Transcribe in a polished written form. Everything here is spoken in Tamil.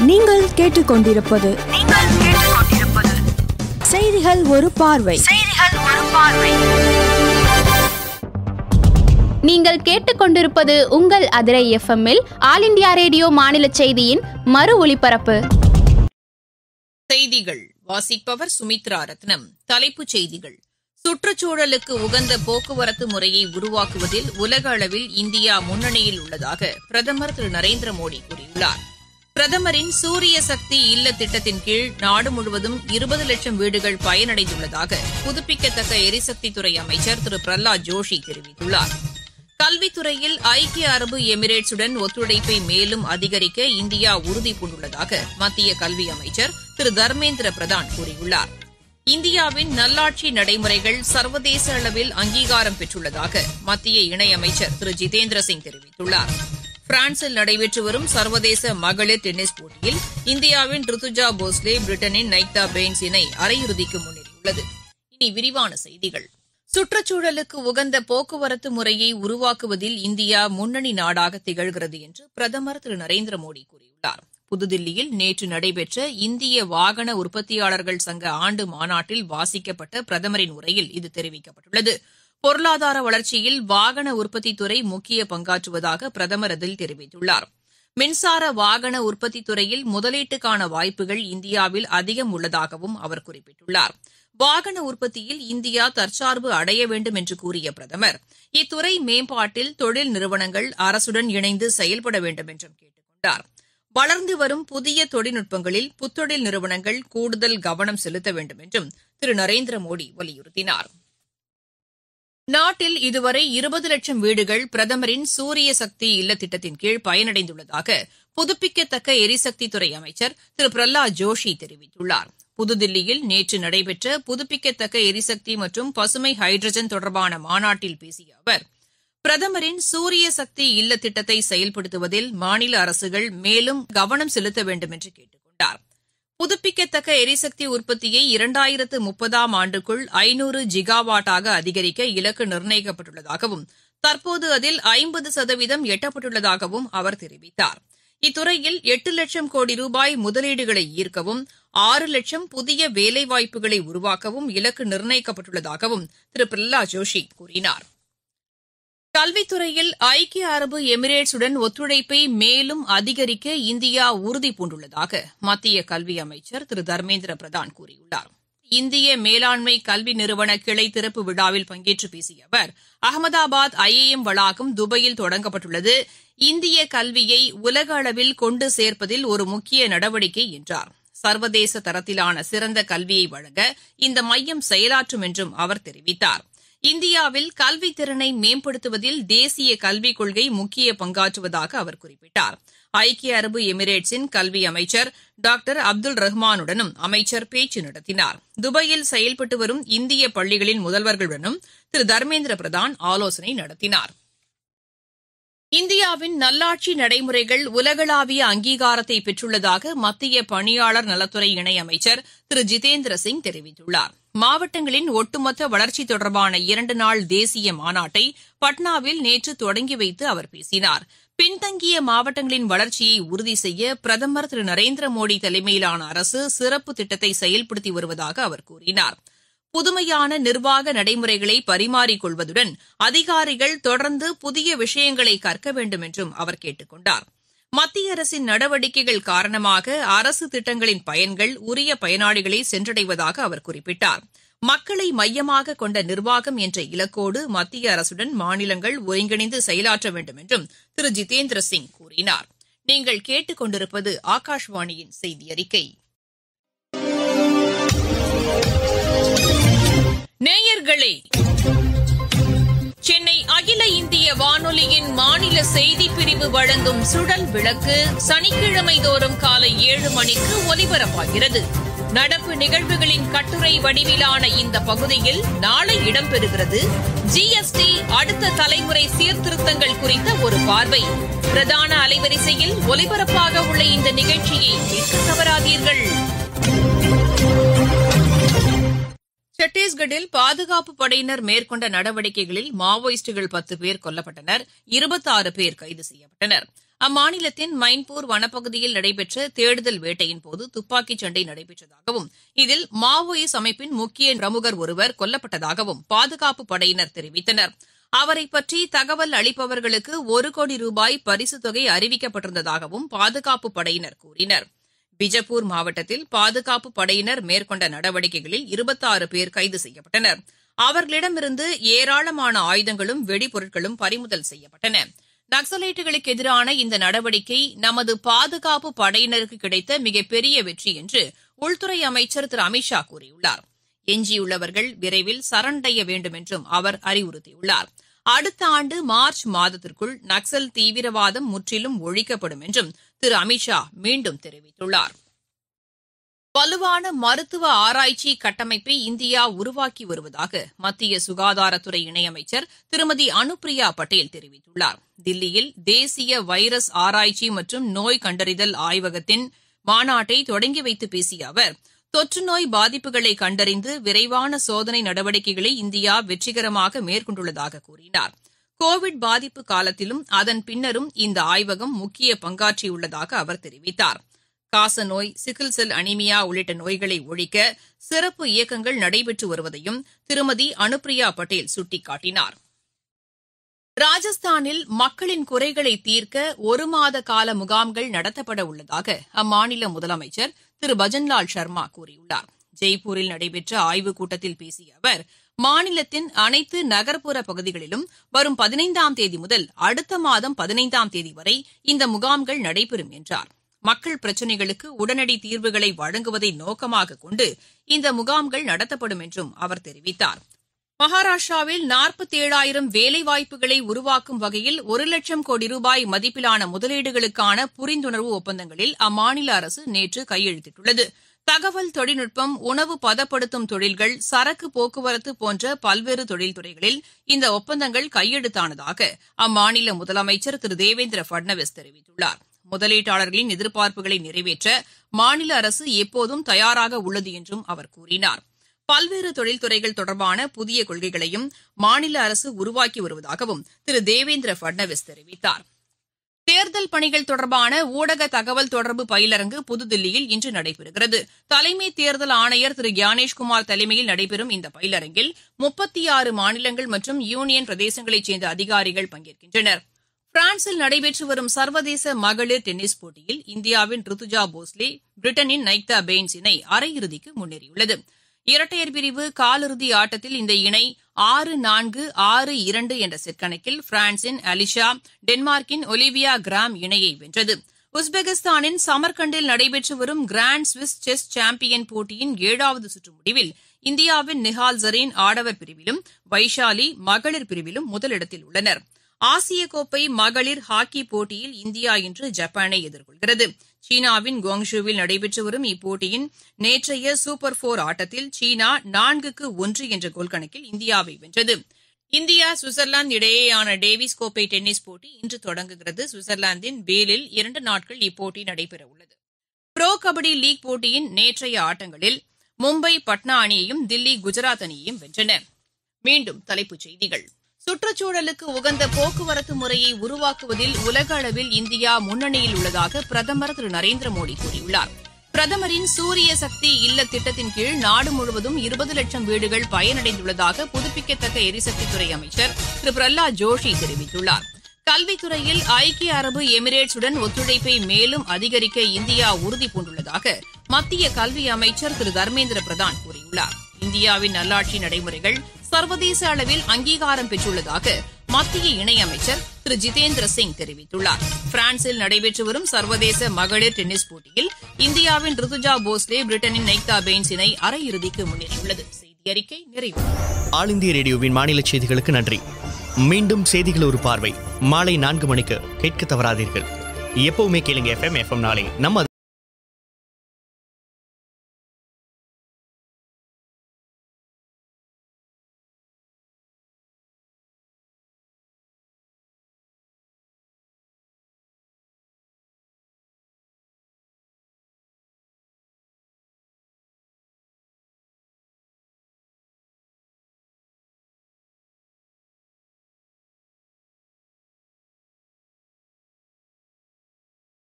நீங்கள் கேட்டுக்கொண்டிருப்பது செய்திகள் ஒரு பார்வை. நீங்கள் கேட்டுக்கொண்டிருப்பது உங்கள் அதிரை எஃப்எம்மில் ஆல் இண்டியா ரேடியோ மாநில செய்தியின் மறு ஒலிபரப்பு. செய்திகள் வாசிப்பவர் சுமித்ரா ரத்னம். தலைப்புச் செய்திகள்: சுற்றுச்சூழலுக்கு உகந்த போக்குவரத்து முறையை உருவாக்குவதில் உலக அளவில் இந்தியா முன்னணியில் உள்ளதாக பிரதமர் திரு நரேந்திர மோடி கூறியுள்ளார். பிரதமரின் சூரிய சக்தி இல்ல திட்டத்தின் கீழ் நாடு முழுவதும் 20 லட்சம் வீடுகள் பயனடைந்துள்ளதாக புதுப்பிக்கத்தக்க எரிசக்தித்துறை அமைச்சர் திரு பிரஹ்லாத் ஜோஷி தெரிவித்துள்ளார். கல்வித்துறையில் ஐக்கிய அரபு எமிரேட்ஸுடன் ஒத்துழைப்பை மேலும் அதிகரிக்க இந்தியா உறுதிபூண்டுள்ளதாக மத்திய கல்வி அமைச்சர் திரு தர்மேந்திர பிரதான் கூறியுள்ளார். இந்தியாவின் நல்லாட்சி நடைமுறைகள் சர்வதேச அளவில் அங்கீகாரம் பெற்றுள்ளதாக மத்திய இணையமைச்சர் திரு ஜிதேந்திர சிங் தெரிவித்துள்ளார். பிரான்சில் நடைபெற்று வரும் சர்வதேச மகளிர் டென்னிஸ் போட்டியில் இந்தியாவின் ருத்துஜா போஸ்லே பிரிட்டனின் நைக்தா பெயின்ஸ் இணை அரையிறுதிக்கு முன்னேறியுள்ளது. இனி விரிவான செய்திகள். சுற்றுச்சூழலுக்கு உகந்த போக்குவரத்து முறையை உருவாக்குவதில் இந்தியா முன்னணி நாடாக திகழ்கிறது என்று பிரதமர் திரு நரேந்திர மோடி கூறியுள்ளார். புதுதில்லியில் நேற்று நடைபெற்ற இந்திய வாகன உற்பத்தியாளர்கள் சங்க ஆண்டு மாநாட்டில் வாசிக்கப்பட்ட பிரதமரின் உரையில் இது தெரிவிக்கப்பட்டுள்ளது. பொருளாதார வளர்ச்சியில் வாகன உற்பத்தித்துறை முக்கிய பங்காற்றுவதாக பிரதமர் அதில் தெரிவித்துள்ளார். மின்சார வாகன உற்பத்தித் துறையில் முதலீட்டுக்கான வாய்ப்புகள் இந்தியாவில் அதிகம் உள்ளதாகவும் அவர் குறிப்பிட்டுள்ளார். வாகன உற்பத்தியில் இந்தியா தற்சார்பு அடைய வேண்டும் என்று கூறிய பிரதமர், இத்துறை மேம்பாட்டில் தொழில் நிறுவனங்கள் அரசுடன் இணைந்து செயல்பட வேண்டும் என்றும் கேட்டுக் கொண்டார். வளர்ந்து வரும் புதிய தொழில்நுட்பங்களில் புத்தொழில் நிறுவனங்கள் கூடுதல் கவனம் செலுத்த வேண்டும் என்றும் திரு நரேந்திர மோடி வலியுறுத்தினார். நாட்டில் இதுவரை 20 லட்சம் வீடுகள் பிரதமரின் சூரிய சக்தி இல்ல திட்டத்தின் கீழ் பயனடைந்துள்ளதாக புதுப்பிக்கத்தக்க எரிசக்தித்துறை அமைச்சர் திரு பிரஹ்லாத் ஜோஷி தெரிவித்துள்ளார். புதுதில்லியில் நேற்று நடைபெற்ற புதுப்பிக்கத்தக்க எரிசக்தி மற்றும் பசுமை ஹைட்ரஜன் தொடர்பான மாநாட்டில் பேசிய அவர், பிரதமரின் சூரிய சக்தி இல்ல திட்டத்தை செயல்படுத்துவதில் மாநில அரசுகள் மேலும் கவனம் செலுத்த வேண்டும் என்று கேட்டுக் கொண்டார். புதுப்பிக்கத்தக்க எரிசக்தி உற்பத்தியை 2030ஆம் ஆண்டுக்குள் 500 ஜிகாவாட்டாக அதிகரிக்க இலக்கு நிர்ணயிக்கப்பட்டுள்ளதாகவும் தற்போது அதில் 50% எட்டப்பட்டுள்ளதாகவும் அவர் தெரிவித்தார். இத்துறையில் 8 லட்சம் கோடி ரூபாய் முதலீடுகளை ஈர்க்கவும் 6 லட்சம் புதிய வேலைவாய்ப்புகளை உருவாக்கவும் இலக்கு நிர்ணயிக்கப்பட்டுள்ளதாகவும் திரு பிரஹ்லாத் ஜோஷி கூறினார். கல்வித்துறையில் ஐக்கிய அரபு எமிரேட்ஸுடன் ஒத்துழைப்பை மேலும் அதிகரிக்க இந்தியா உறுதிபூண்டுள்ளதாக மத்திய கல்வி அமைச்சர் திரு தர்மேந்திர பிரதான் கூறியுள்ளார். இந்திய மேலாண்மை கல்வி நிறுவன கிளை திறப்பு விழாவில் பங்கேற்று பேசிய அவர், அகமதாபாத் IIM வளாகம் துபாயில் தொடங்கப்பட்டுள்ளது இந்திய கல்வியை உலக அளவில் கொண்டு சேர்ப்பதில் ஒரு முக்கிய நடவடிக்கை என்றார். சர்வதேச தரத்திலான சிறந்த கல்வியை வழங்க இந்த மையம் செயலாற்றும் என்றும் அவர் தெரிவித்தார். இந்தியாவில் கல்வித் திறனை மேம்படுத்துவதில் தேசிய கல்விக் கொள்கை முக்கிய பங்காற்றுவதாக அவர் குறிப்பிட்டார். ஐக்கிய அரபு எமிரேட்ஸின் கல்வி அமைச்சர் டாக்டர் அப்துல் ரஹ்மானுடனும் அமைச்சர் பேச்சு நடத்தினார். துபாயில் செயல்பட்டு வரும் இந்திய பள்ளிகளின் முதல்வர்களுடனும் திரு தர்மேந்திர பிரதான் ஆலோசனை நடத்தினார். இந்தியாவின் நல்லாட்சி நடைமுறைகள் உலகளாவிய அங்கீகாரத்தை பெற்றுள்ளதாக மத்திய பணியாளர் நலத்துறை இணையமைச்சர் திரு ஜிதேந்திர சிங் தெரிவித்துள்ளார். மாவட்டங்களின் ஒட்டுமொத்த வளர்ச்சி தொடர்பான 2 நாள் தேசிய மாநாட்டை பட்னாவில் நேற்று தொடங்கி வைத்து அவர் பேசினார். பின்தங்கிய மாவட்டங்களின் வளர்ச்சியை உறுதி செய்ய பிரதமர் திரு நரேந்திர மோடி தலைமையிலான அரசு சிறப்பு திட்டத்தை செயல்படுத்தி வருவதாக அவர் கூறினார். புதுமையான நிர்வாக நடைமுறைகளை பரிமாறிக் கொள்வதுடன் அதிகாரிகள் தொடர்ந்து புதிய விஷயங்களை கற்க வேண்டும் என்றும் அவர் கேட்டுக் கொண்டார். மத்திய அரசின் நடவடிக்கைகள் காரணமாக அரசு திட்டங்களின் பயன்கள் உரிய பயனாளிகளை சென்றடைவதாக அவர் குறிப்பிட்டார். மக்களை மையமாக கொண்ட நிர்வாகம் என்ற இலக்கோடு மத்திய அரசுடன் மாநிலங்கள் ஒருங்கிணைந்து செயலாற்ற வேண்டும் என்றும் திரு ஜிதேந்திர சிங் கூறினார். நீங்கள் கேட்டுக் கொண்டிருப்பது ஆகாஷ்வாணியின் செய்தி அறிக்கை. நேயர்களே, சென்னை அகில இந்திய வானொலியின் மாநில செய்திப் பிரிவு வழங்கும் சுடல் விளக்கு சனிக்கிழமை தோறும் காலை 7 மணிக்கு ஒலிபரப்பாகிறது. நடப்பு நிகழ்வுகளின் கட்டுரை வடிவிலான இந்த பகுதியில் நாளை இடம்பெறுகிறது GST அடுத்த தலைமுறை சீர்திருத்தங்கள் குறித்த ஒரு பார்வை. பிரதான அலைவரிசையில் ஒலிபரப்பாக உள்ள இந்த நிகழ்ச்சியை கேட்க தவறாதீர்கள். சத்தீஸ்கட்டில் பாதுகாப்பு படையினர் மேற்கொண்ட நடவடிக்கைகளில் மாவோயிஸ்டுகள் 10 பேர் கொல்லப்பட்டனர், 26 பேர் கைது செய்யப்பட்டனர். அம்மாநிலத்தின் மைன்பூர் வனப்பகுதியில் நடைபெற்ற தேடுதல் வேட்டையின் போது துப்பாக்கிச் சண்டை நடைபெற்றதாகவும் இதில் மாவோயிஸ்ட் அமைப்பின் முக்கிய பிரமுகர் ஒருவர் கொல்லப்பட்டதாகவும் பாதுகாப்பு படையினர் தெரிவித்தனர். அவரை பற்றி தகவல் அளிப்பவர்களுக்கு 1 கோடி ரூபாய் பரிசுத் தொகை அறிவிக்கப்பட்டிருந்ததாகவும் பாதுகாப்பு படையினர் கூறினர். பிஜப்பூர் மாவட்டத்தில் பாதுகாப்பு படையினர் மேற்கொண்ட நடவடிக்கைகளில் 26 பேர் கைது செய்யப்பட்டனர். அவர்களிடமிருந்து ஏராளமான ஆயுதங்களும் வெடிபொருட்களும் பறிமுதல் செய்யப்பட்டன. நக்சலைட்டுகளுக்கு எதிரான இந்த நடவடிக்கை நமது பாதுகாப்பு படையினருக்கு கிடைத்த மிகப்பெரிய வெற்றி என்று உள்துறை அமைச்சர் திரு அமித் ஷா கூறியுள்ளார். எஞ்சியுள்ளவர்கள் விரைவில் சரணடைய வேண்டும் என்றும் அவர் அறிவுறுத்தியுள்ளார். அடுத்த ஆண்டு மார்ச் மாதத்திற்குள் நக்சல் தீவிரவாதம் முற்றிலும் ஒழிக்கப்படும் என்றும் திரு அமித் ஷா மீண்டும் தெரிவித்துள்ளார். வலுவான மருத்துவ ஆராய்ச்சி கட்டமைப்பை இந்தியா உருவாக்கி வருவதாக மத்திய சுகாதாரத்துறை இணையமைச்சர் திருமதி அனுப்பிரியா பட்டேல் தெரிவித்துள்ளார். தில்லியில் தேசிய வைரஸ் ஆராய்ச்சி மற்றும் நோய் கண்டறிதல் ஆய்வகத்தின் மாநாட்டை தொடங்கி வைத்து பேசிய அவர், தொற்றுநோய் பாதிப்புகளை கண்டறிந்து விரைவான சோதனை நடவடிக்கைகளை இந்தியா வெற்றிகரமாக மேற்கொண்டுள்ளதாக கூறினார். கோவிட் பாதிப்பு காலத்திலும் அதன் பின்னரும் இந்த ஆய்வகம் முக்கிய பங்காற்றியுள்ளதாக அவர் தெரிவித்தார். காசநோய், சிக்கிள் செல் அனிமியா உள்ளிட்ட நோய்களை ஒழிக்க சிறப்பு இயக்கங்கள் நடைபெற்று வருவதையும் திருமதி அனுப்பிரியா பட்டேல் சுட்டிக்காட்டினார். ராஜஸ்தானில் மக்களின் குறைகளை தீர்க்க 1 மாத கால முகாம்கள் நடத்தப்பட உள்ளதாக அம்மாநில முதலமைச்சர் திரு பஜன்லால் சர்மா கூறியுள்ளார். ஜெய்ப்பூரில் நடைபெற்ற ஆய்வுக் கூட்டத்தில் பேசிய அவர், மாநிலத்தின் அனைத்து நகர்ப்புற பகுதிகளிலும் வரும் 15ஆம் தேதி முதல் அடுத்த மாதம் 15ஆம் தேதி வரை இந்த முகாம்கள் நடைபெறும் என்றார். மக்கள் பிரச்சினைகளுக்கு உடனடி தீர்வுகளை வழங்குவதை நோக்கமாக கொண்டு இந்த முகாம்கள் நடத்தப்படும் என்றும் அவர் தெரிவித்தார். மகாராஷ்டிராவில் 47,000 வேலைவாய்ப்புகளை உருவாக்கும் வகையில் 1 லட்சம் கோடி ரூபாய் மதிப்பிலான முதலீடுகளுக்கான புரிந்துணர்வு ஒப்பந்தங்களில் அம்மாநில அரசு நேற்று கையெழுத்திட்டுள்ளது. தகவல் தொழில்நுட்பம், உணவு பதப்படுத்தும் தொழில்கள், சரக்கு போக்குவரத்து போன்ற பல்வேறு தொழில்துறைகளில் இந்த ஒப்பந்தங்கள் கையெழுத்தானதாக அம்மாநில முதலமைச்சர் திரு தேவேந்திர பட்னவிஸ் தெரிவித்துள்ளார். முதலீட்டாளர்களின் எதிர்பார்ப்புகளை நிறைவேற்ற மாநில அரசு எப்போதும் தயாராக உள்ளது என்றும் அவர் கூறினார். பல்வேறு தொழில்துறைகள் தொடர்பான புதிய கொள்கைகளையும் மாநில அரசு உருவாக்கி வருவதாகவும் திரு தேவேந்திர பட்னவிஸ் தெரிவித்தார். தேர்தல் பணிகள் தொடர்பான ஊடக தகவல் தொடர்பு பயிலரங்கு புதுதில்லியில் இன்று நடைபெறுகிறது. தலைமை தேர்தல் ஆணையர் திரு கியானேஷ்குமார் தலைமையில் நடைபெறும் இந்த பயிலரங்கில் 36 மாநிலங்கள் மற்றும் யூனியன் பிரதேசங்களைச் சேர்ந்த அதிகாரிகள் பங்கேற்கின்றனர். பிரான்சில் நடைபெற்று வரும் சர்வதேச மகளிர் டென்னிஸ் போட்டியில் இந்தியாவின் ருத்துஜா போஸ்லே பிரிட்டனின் நைக்தா பெய்ன்ஸ் இணை அரையிறுதிக்கு முன்னேறியுள்ளது. இரட்டையர் பிரிவு காலிறுதி ஆட்டத்தில் இந்த இணை 6-4, 6-2 என்ற செட் கணக்கில் பிரான்சின் அலிஷா, டென்மார்க்கின் ஒலிவியா கிராம் இணையை வென்றது. உஸ்பெகிஸ்தானின் சமர்கண்டில் நடைபெற்று வரும் கிராண்ட் சுவிஸ் செஸ் சாம்பியன் போட்டியின் 7வது சுற்று முடிவில் இந்தியாவின் நிஹால் ஜரீன் ஆடவர் பிரிவிலும் வைஷாலி மகளிர் பிரிவிலும் முதலிடத்தில் உள்ளனர். ஆசிய கோப்பை மகளிர் ஹாக்கி போட்டியில் இந்தியா இன்று ஜப்பானை எதிர்கொள்கிறது. சீனாவின் குவாங்ஷுவில் நடைபெற்று வரும் இப்போட்டியின் நேற்றைய சூப்பர் 4 ஆட்டத்தில் சீனா 4-1 என்ற கோல் கணக்கில் இந்தியாவை வென்றது. இந்தியா சுவிட்சர்லாந்து இடையேயான டேவிஸ் கோப்பை டென்னிஸ் போட்டி இன்று தொடங்குகிறது. சுவிட்சர்லாந்தின் பேலில் 2 நாட்கள் இப்போட்டி நடைபெறவுள்ளது. புரோ கபடி லீக் போட்டியின் நேற்றைய ஆட்டங்களில் மும்பை பட்னா அணியையும் தில்லி குஜராத் அணியையும் வென்றன. மீண்டும் தலைப்புச் செய்திகள். சுற்றுச்சூழலுக்கு உகந்த போக்குவரத்து முறையை உருவாக்குவதில் உலக அளவில் இந்தியா முன்னணியில் உள்ளதாக பிரதமர் திரு நரேந்திர மோடி கூறியுள்ளார். பிரதமரின் சூரிய சக்தி இல்ல திட்டத்தின் கீழ் நாடு முழுவதும் 20 லட்சம் வீடுகள் பயனடைந்துள்ளதாக புதுப்பிக்கத்தக்க எரிசக்தித்துறை அமைச்சர் திரு பிரஹ்லாத் ஜோஷி தெரிவித்துள்ளார். கல்வித்துறையில் ஐக்கிய அரபு எமிரேட்ஸுடன் ஒத்துழைப்பை மேலும் அதிகரிக்க இந்தியா உறுதிபூண்டுள்ளதாக மத்திய கல்வி அமைச்சர் திரு தர்மேந்திர பிரதான் கூறியுள்ளார். இந்தியாவின் நல்லாட்சி நடைமுறைகள் சர்வதேச அளவில் அங்கீகாரம் பெற்றுள்ளதாக மத்திய இணையமைச்சர் திரு ஜிதேந்திர சிங் தெரிவித்துள்ளார். பிரான்சில் நடைபெற்று வரும் சர்வதேச மகளிர் டென்னிஸ் போட்டியில் இந்தியாவின் ருத்துஜா போஸ்லே பிரிட்டனின் நைக்தா பெய்ன்ஸ் இணை அரையிறுதிக்கு முன்னேறியுள்ளது. செய்தி அறிக்கை நிறைவு. ஆல் இந்திய ரேடியோவின் மாநில செய்திகளுக்கு நன்றி. மீண்டும் செய்திகள் ஒரு பார்வை மாலை 4 மணிக்கு கேட்க தவறாதீர்கள். எப்பவுமே கேளுங்க FM நாளை நம்ம